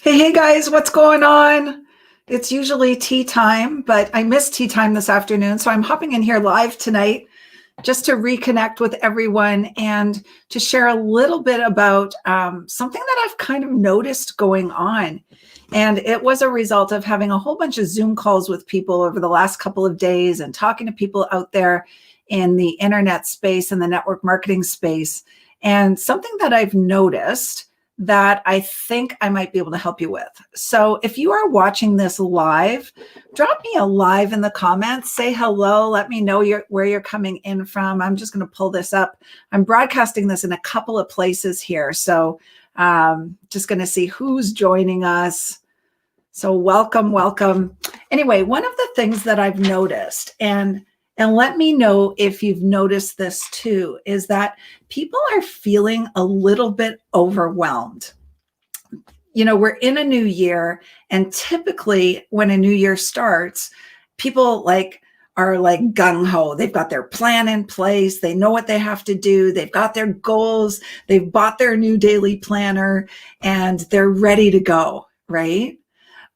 Hey guys, what's going on? It's usually tea time, but I missed tea time this afternoon. So I'm hopping in here live tonight just to reconnect with everyone and to share a little bit about something that I've kind of noticed going on. And it was a result of having a whole bunch of Zoom calls with people over the last couple of days and talking to people out there in the internet space and the network marketing space. And something that I've noticed that I think I might be able to help you with. So if you are watching this live, drop me a live in the comments, say hello, let me know where you're coming in from. I'm just going to pull this up. I'm broadcasting this in a couple of places here. So just going to see who's joining us. So welcome, welcome. Anyway, one of the things that I've noticed, and let me know if you've noticed this too, is that people are feeling a little bit overwhelmed. You know, we're in a new year, and typically when a new year starts, people are like gung-ho. They've got their plan in place. They know what they have to do. They've got their goals. They've bought their new daily planner and they're ready to go, right?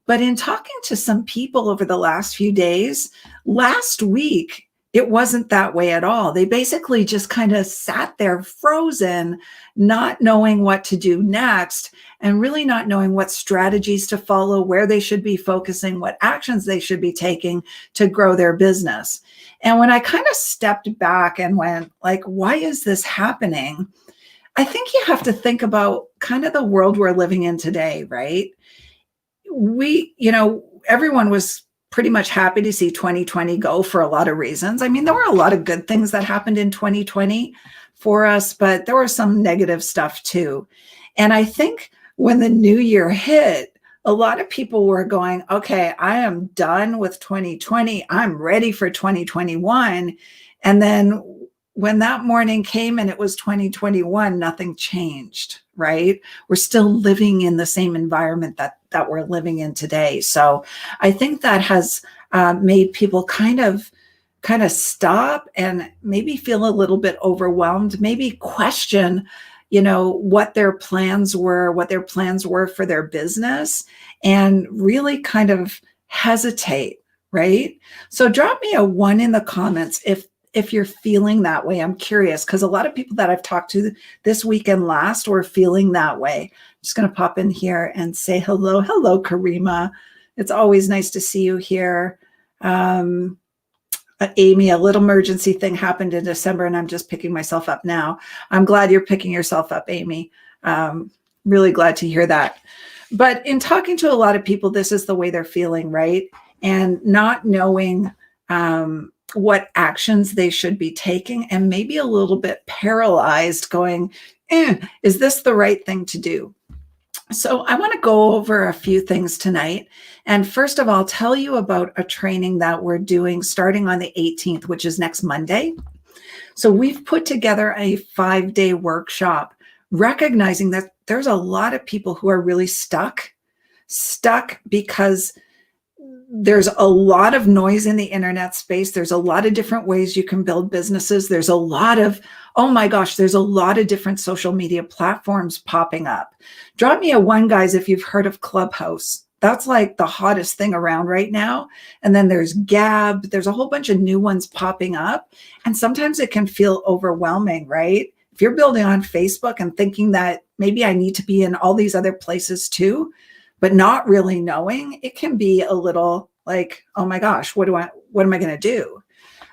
But in talking to some people over the last few days, last week, it wasn't that way at all. They basically just kind of sat there frozen, not knowing what to do next, and really not knowing what strategies to follow, where they should be focusing, what actions they should be taking to grow their business. And when I kind of stepped back and went, like, why is this happening? I think you have to think about kind of the world we're living in today, right? Everyone was pretty much happy to see 2020 go for a lot of reasons. I mean, there were a lot of good things that happened in 2020 for us, but there was some negative stuff too. And I think when the new year hit, a lot of people were going, okay, I am done with 2020. I'm ready for 2021. And then when that morning came and it was 2021, nothing changed, right? We're still living in the same environment that we're living in today. So I think that has made people kind of stop and maybe feel a little bit overwhelmed, maybe question, what their plans were for their business, and really kind of hesitate, right? So drop me a 1 in the comments if you're feeling that way. I'm curious, because a lot of people that I've talked to this week and last were feeling that way. I'm just going to pop in here and say hello. Hello, Karima. It's always nice to see you here. Amy, a little emergency thing happened in December, and I'm just picking myself up now. I'm glad you're picking yourself up, Amy. Really glad to hear that. But in talking to a lot of people, this is the way they're feeling, right? And not knowing what actions they should be taking, and maybe a little bit paralyzed, going, is this the right thing to do? So I want to go over a few things tonight. And first of all, tell you about a training that we're doing starting on the 18th, which is next Monday. So we've put together a 5-day workshop, recognizing that there's a lot of people who are really stuck because there's a lot of noise in the internet space. There's a lot of different ways you can build businesses. There's a lot of, oh my gosh, there's a lot of different social media platforms popping up. Drop me a 1, guys, if you've heard of Clubhouse. That's like the hottest thing around right now. And then there's Gab. There's a whole bunch of new ones popping up. And sometimes it can feel overwhelming, right? If you're building on Facebook and thinking that maybe I need to be in all these other places too, but not really knowing, it can be a little like, oh my gosh, what am I going to do?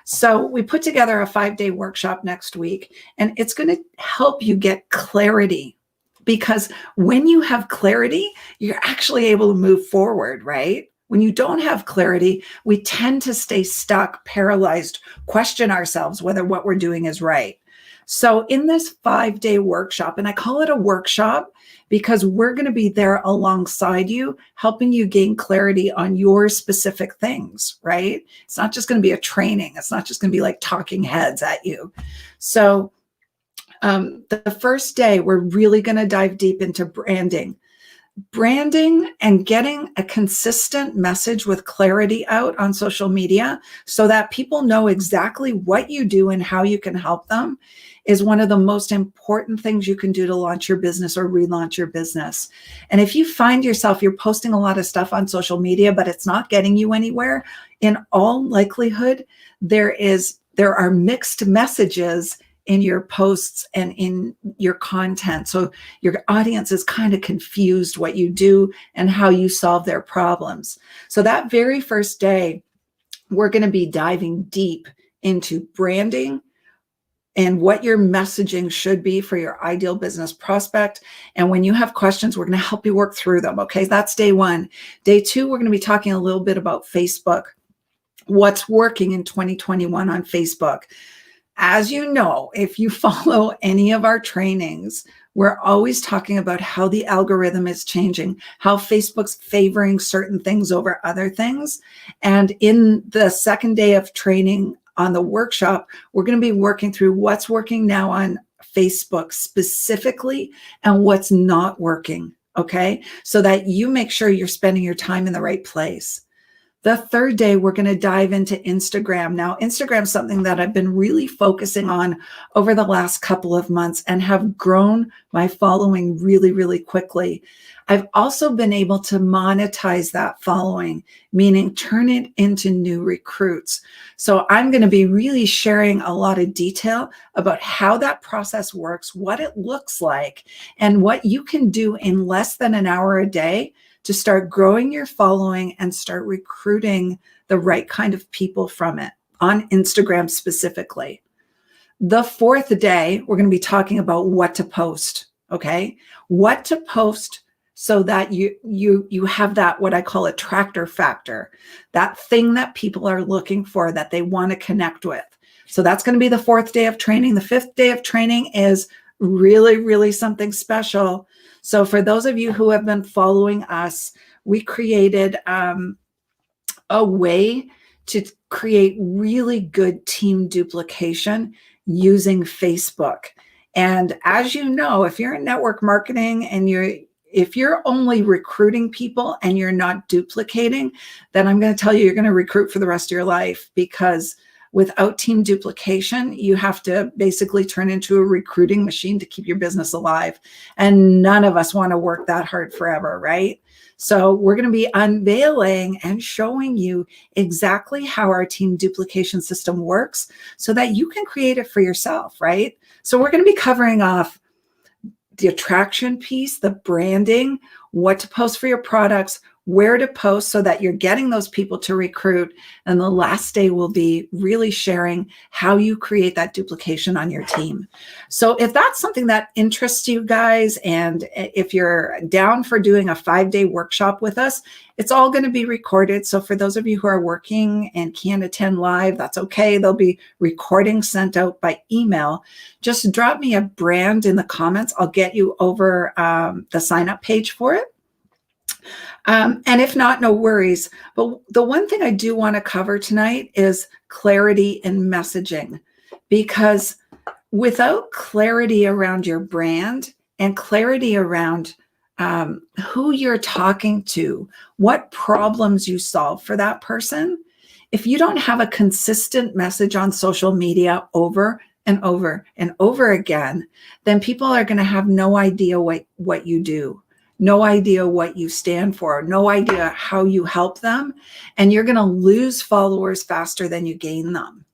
So we put together a 5-day workshop next week, and it's going to help you get clarity, because when you have clarity, you're actually able to move forward, right? When you don't have clarity, we tend to stay stuck, paralyzed, question ourselves whether what we're doing is right. So in this 5-day workshop, and I call it a workshop because we're going to be there alongside you, helping you gain clarity on your specific things, right? It's not just going to be a training. It's not just going to be like talking heads at you. So the first day, we're really going to dive deep into branding. branding and getting a consistent message with clarity out on social media so that people know exactly what you do and how you can help them is one of the most important things you can do to launch your business or relaunch your business. And if you find yourself, you're posting a lot of stuff on social media, but it's not getting you anywhere, in all likelihood, there are mixed messages in your posts and in your content. So your audience is kind of confused what you do and how you solve their problems. So that very first day, we're going to be diving deep into branding and what your messaging should be for your ideal business prospect. And when you have questions, we're going to help you work through them. Okay, that's day one. Day two, we're going to be talking a little bit about Facebook. What's working in 2021 on Facebook? As you know, if you follow any of our trainings, we're always talking about how the algorithm is changing, how Facebook's favoring certain things over other things. And in the second day of training on the workshop, we're going to be working through what's working now on Facebook specifically and what's not working, okay? So that you make sure you're spending your time in the right place. The third day, we're going to dive into Instagram. Now, Instagram is something that I've been really focusing on over the last couple of months and have grown my following really, really quickly. I've also been able to monetize that following, meaning turn it into new recruits. So I'm going to be really sharing a lot of detail about how that process works, what it looks like, and what you can do in less than an hour a day to start growing your following and start recruiting the right kind of people from it on Instagram specifically. The fourth day, we're going to be talking about what to post, okay? What to post so that you have that, what I call attractor factor, that thing that people are looking for, that they want to connect with. So that's going to be the fourth day of training. The fifth day of training is really, really something special. So for those of you who have been following us, we created a way to create really good team duplication using Facebook. And as you know, if you're in network marketing and if you're only recruiting people and you're not duplicating, then I'm going to tell you, you're going to recruit for the rest of your life, because without team duplication, you have to basically turn into a recruiting machine to keep your business alive. And none of us want to work that hard forever, right? So we're going to be unveiling and showing you exactly how our team duplication system works so that you can create it for yourself, right? So we're going to be covering off the attraction piece, the branding, what to post for your products, where to post so that you're getting those people to recruit. And the last day will be really sharing how you create that duplication on your team. So if that's something that interests you guys, and if you're down for doing a 5-day workshop with us, it's all going to be recorded. So for those of you who are working and can't attend live, that's okay. There'll be recordings sent out by email. Just drop me a brand in the comments. I'll get you over the sign-up page for it. And if not, no worries. But the one thing I do want to cover tonight is clarity in messaging, because without clarity around your brand and clarity around who you're talking to, what problems you solve for that person, if you don't have a consistent message on social media over and over and over again, then people are going to have no idea what you do. No idea what you stand for, no idea how you help them, and you're going to lose followers faster than you gain them.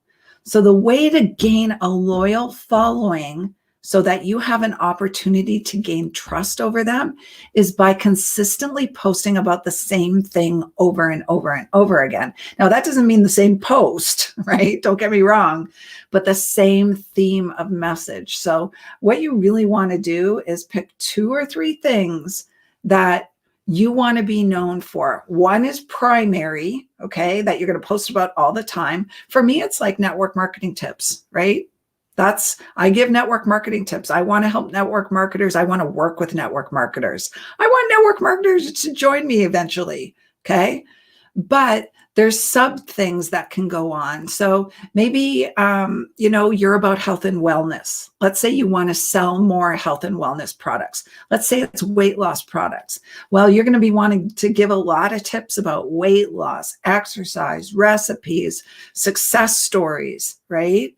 So the way to gain a loyal following so that you have an opportunity to gain trust over them is by consistently posting about the same thing over and over and over again. Now, that doesn't mean the same post, right? Don't get me wrong, but the same theme of message. So what you really want to do is pick 2 or 3 things that you want to be known for. One is primary, okay, that you're going to post about all the time. For me, it's like network marketing tips, right? I give network marketing tips. I want to help network marketers. I want to work with network marketers. I want network marketers to join me eventually, okay? but there's sub things that can go on. So maybe, you're about health and wellness. Let's say you want to sell more health and wellness products. Let's say it's weight loss products. Well, you're going to be wanting to give a lot of tips about weight loss, exercise, recipes, success stories, right?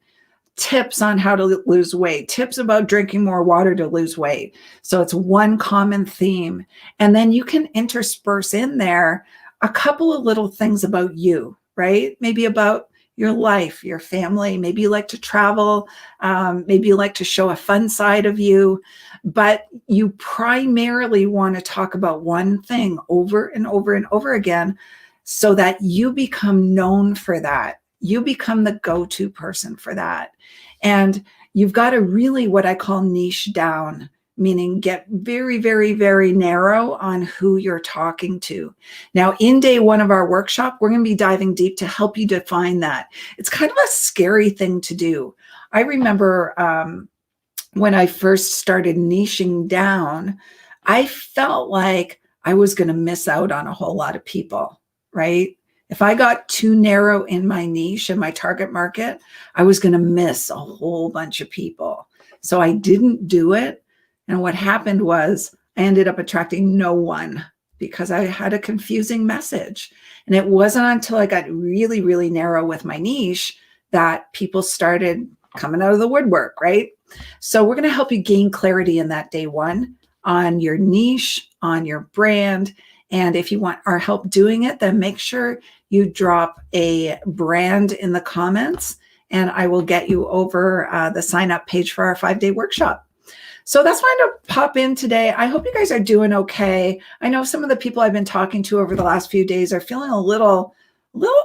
Tips on how to lose weight, tips about drinking more water to lose weight. So it's one common theme. And then you can intersperse in there a couple of little things about you, right? Maybe about your life, your family. Maybe you like to travel. Maybe you like to show a fun side of you. But you primarily want to talk about one thing over and over and over again so that you become known for that. You become the go-to person for that. And you've got to really what I call niche down, meaning get very, very, very narrow on who you're talking to. Now, in day one of our workshop, we're going to be diving deep to help you define that. It's kind of a scary thing to do. I remember when I first started niching down, I felt like I was going to miss out on a whole lot of people, right? If I got too narrow in my niche and my target market, I was going to miss a whole bunch of people. So I didn't do it. And what happened was I ended up attracting no one because I had a confusing message. And it wasn't until I got really, really narrow with my niche that people started coming out of the woodwork, right? So we're going to help you gain clarity in that day one on your niche, on your brand. And if you want our help doing it, then make sure you drop a brand in the comments and I will get you over the sign up page for our 5-day workshop. So that's why I'm going to pop in today. I hope you guys are doing okay. I know some of the people I've been talking to over the last few days are feeling a little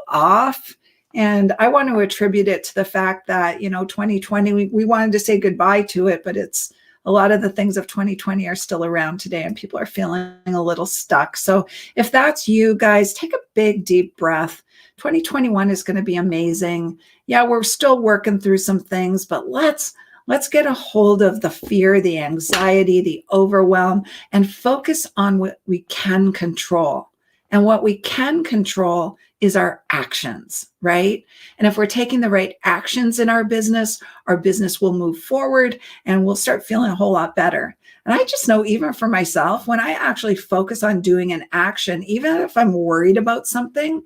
off. And I want to attribute it to the fact that, 2020, we wanted to say goodbye to it, but it's a lot of the things of 2020 are still around today and people are feeling a little stuck. So if that's you guys, take a big, deep breath. 2021 is going to be amazing. Yeah, we're still working through some things, but let's get a hold of the fear, the anxiety, the overwhelm, and focus on what we can control. And what we can control is our actions, right? And if we're taking the right actions in our business will move forward and we'll start feeling a whole lot better. And I just know even for myself, when I actually focus on doing an action, even if I'm worried about something,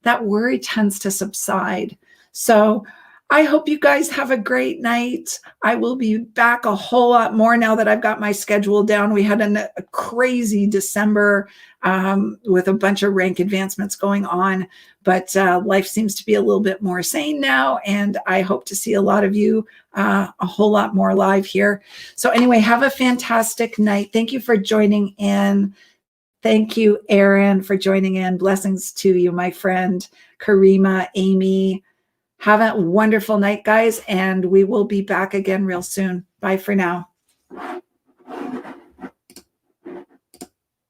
that worry tends to subside. So I hope you guys have a great night. I will be back a whole lot more now that I've got my schedule down. We had a crazy December with a bunch of rank advancements going on, but life seems to be a little bit more sane now. And I hope to see a lot of you a whole lot more live here. So anyway, have a fantastic night. Thank you for joining in. Thank you, Aaron, for joining in. Blessings to you, my friend, Karima, Amy. Have a wonderful night, guys, and we will be back again real soon. Bye for now.